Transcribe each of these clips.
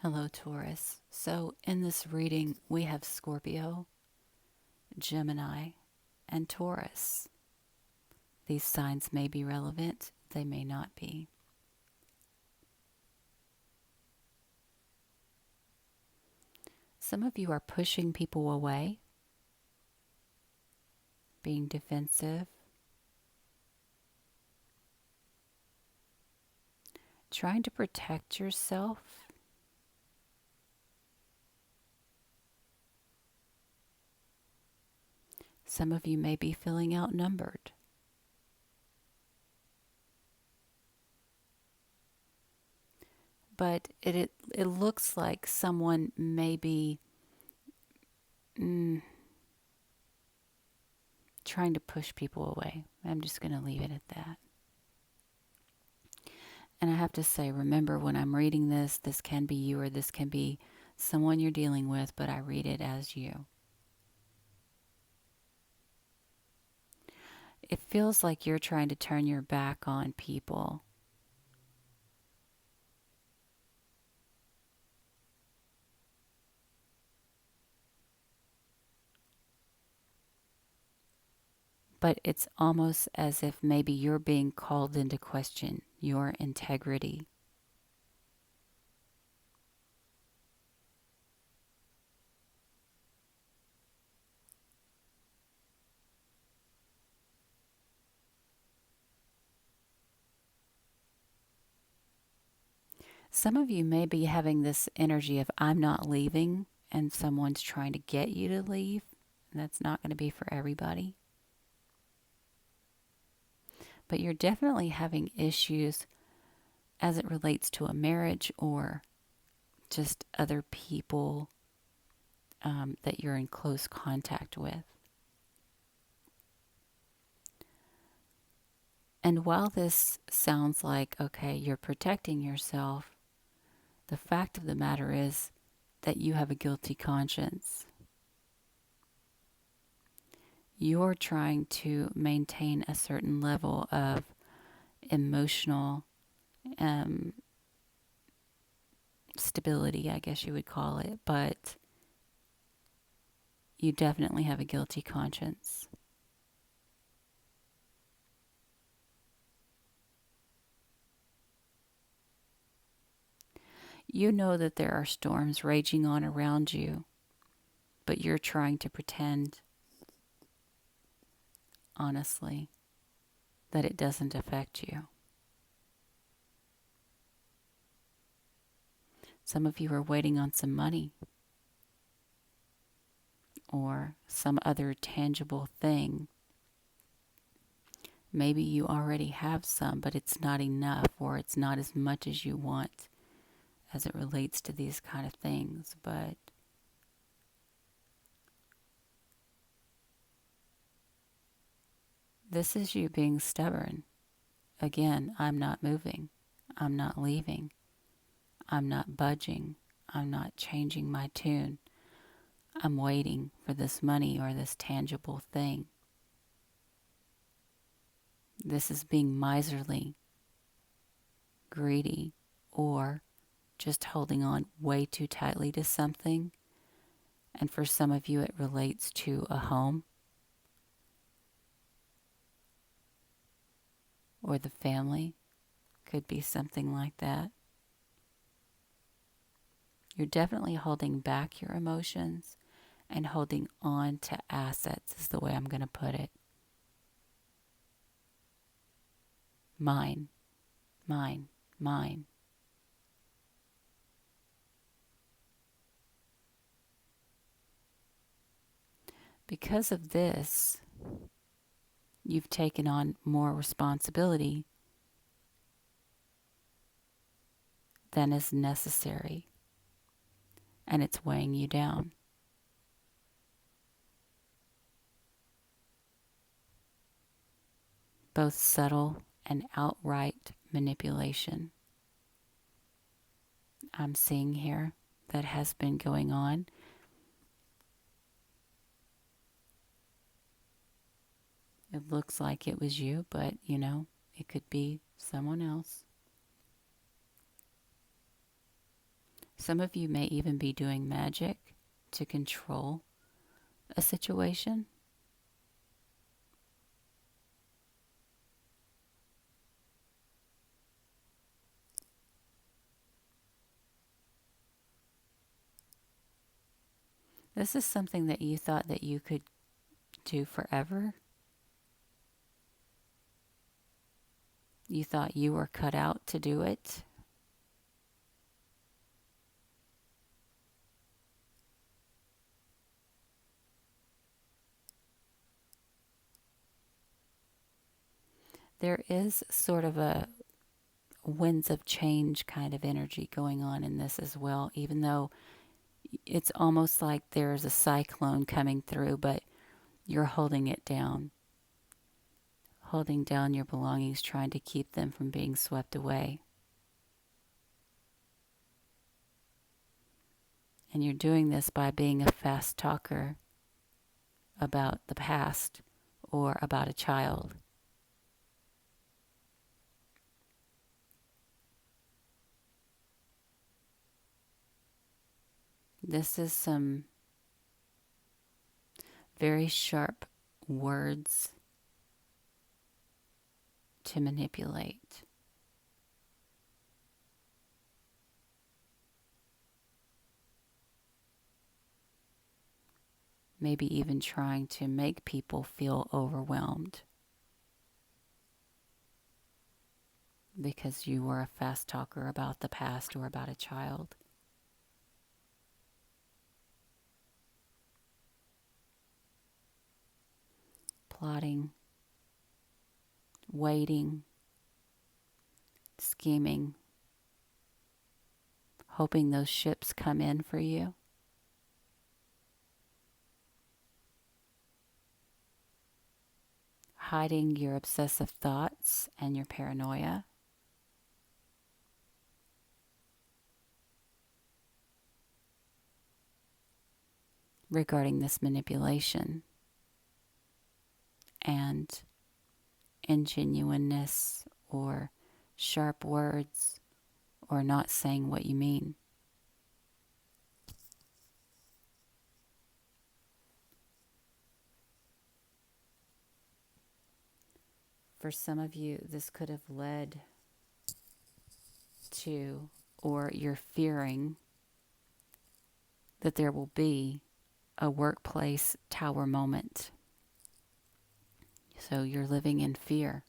Hello, Taurus. So, in this reading, we have Scorpio, Gemini, and Taurus. These signs may be relevant, they may not be. Some of you are pushing people away, being defensive, trying to protect yourself. Some of you may be feeling outnumbered. But it looks like someone may be trying to push people away. I'm just going to leave it at that. And I have to say, remember when I'm reading this, this can be you or this can be someone you're dealing with, but I read it as you. It feels like you're trying to turn your back on people. But it's almost as if maybe you're being called into question, your integrity. Some of you may be having this energy of I'm not leaving and someone's trying to get you to leave. And that's not going to be for everybody. But you're definitely having issues as it relates to a marriage or just other people that you're in close contact with. And while this sounds like, okay, you're protecting yourself, the fact of the matter is that you have a guilty conscience. You're trying to maintain a certain level of emotional stability, I guess you would call it, but you definitely have a guilty conscience. You know that there are storms raging on around you, but you're trying to pretend, honestly, that it doesn't affect you. Some of you are waiting on some money or some other tangible thing. Maybe you already have some, but it's not enough or it's not as much as you want as it relates to these kind of things. But this is you being stubborn. Again, I'm not moving. I'm not leaving. I'm not budging. I'm not changing my tune. I'm waiting for this money or this tangible thing. This is being miserly, greedy, or just holding on way too tightly to something. And for some of you, it relates to a home or the family. Could be something like that. You're definitely holding back your emotions and holding on to assets is the way I'm going to put it. Mine, mine, mine. Because of this, you've taken on more responsibility than is necessary, and it's weighing you down. Both subtle and outright manipulation I'm seeing here that has been going on. It looks like it was you, but it could be someone else. Some of you may even be doing magic to control a situation. This is something that you thought that you could do forever. You thought you were cut out to do it. There is sort of a winds of change kind of energy going on in this as well, even though it's almost like there's a cyclone coming through, but you're holding it down, holding down your belongings, trying to keep them from being swept away. And you're doing this by being a fast talker about the past or about a child. This is some very sharp words to manipulate. Maybe even trying to make people feel overwhelmed because you were a fast talker about the past or about a child. Plotting, waiting, scheming, hoping those ships come in for you. Hiding your obsessive thoughts and your paranoia. Regarding this manipulation and ingenuineness or sharp words or not saying what you mean. For some of you, this could have led to, or you're fearing that there will be a workplace tower moment. So you're living in fear.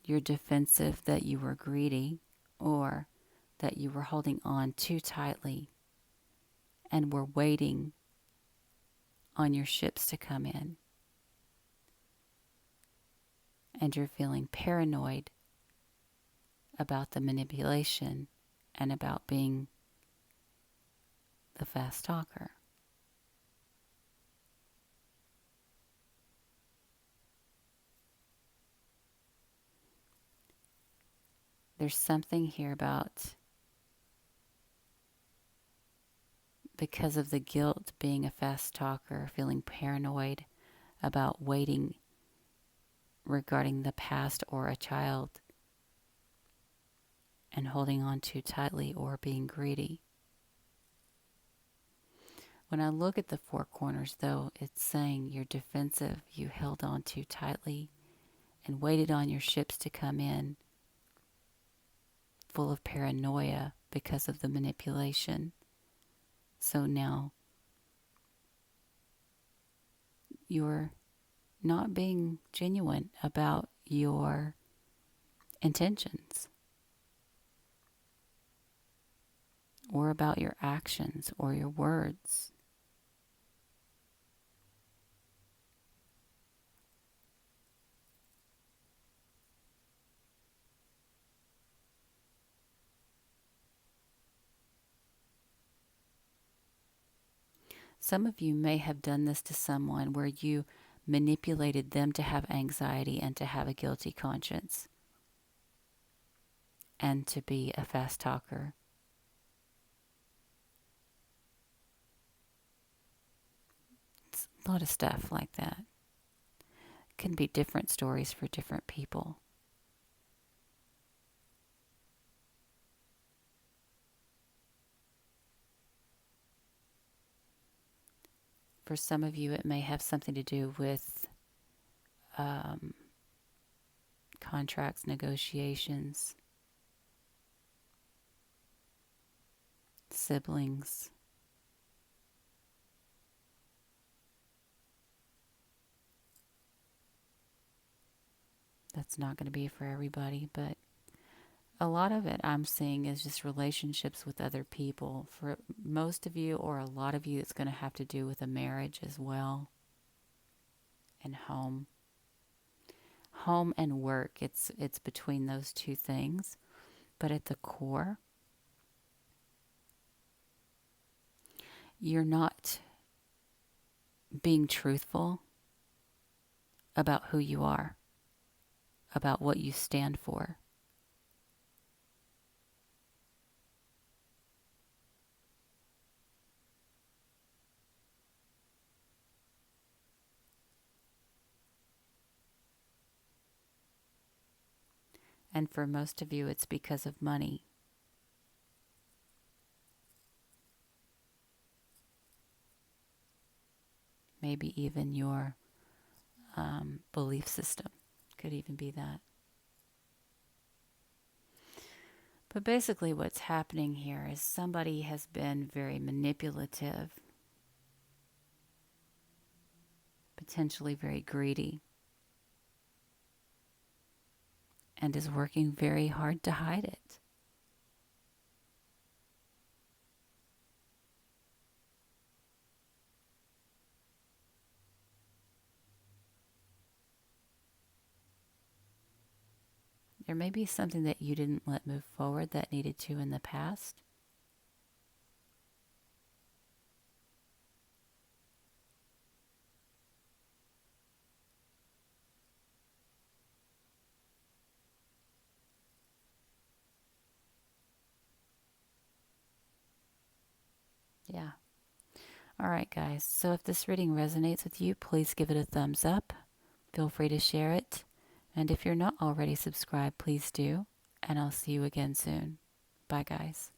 You're defensive that you were greedy or that you were holding on too tightly and were waiting on your ships to come in. And you're feeling paranoid about the manipulation and about being the fast talker. There's something here about, because of the guilt, being a fast talker, feeling paranoid about waiting regarding the past or a child and holding on too tightly or being greedy. When I look at the four corners, though, it's saying you're defensive, you held on too tightly and waited on your ships to come in, full of paranoia because of the manipulation. So now you're not being genuine about your intentions or about your actions or your words. Some of you may have done this to someone where you manipulated them to have anxiety and to have a guilty conscience and to be a fast talker. It's a lot of stuff like that. It can be different stories for different people. For some of you, it may have something to do with contracts, negotiations, siblings. That's not going to be for everybody, but a lot of it I'm seeing is just relationships with other people. For most of you, or a lot of you, it's going to have to do with a marriage as well, and home. Home and work, it's between those two things. But at the core, you're not being truthful about who you are, about what you stand for. And for most of you, it's because of money. Maybe even your belief system could even be that. But basically what's happening here is somebody has been very manipulative, potentially very greedy, and is working very hard to hide it. There may be something that you didn't let move forward that needed to in the past. Yeah. All right, guys. So if this reading resonates with you, please give it a thumbs up. Feel free to share it. And if you're not already subscribed, please do. And I'll see you again soon. Bye, guys.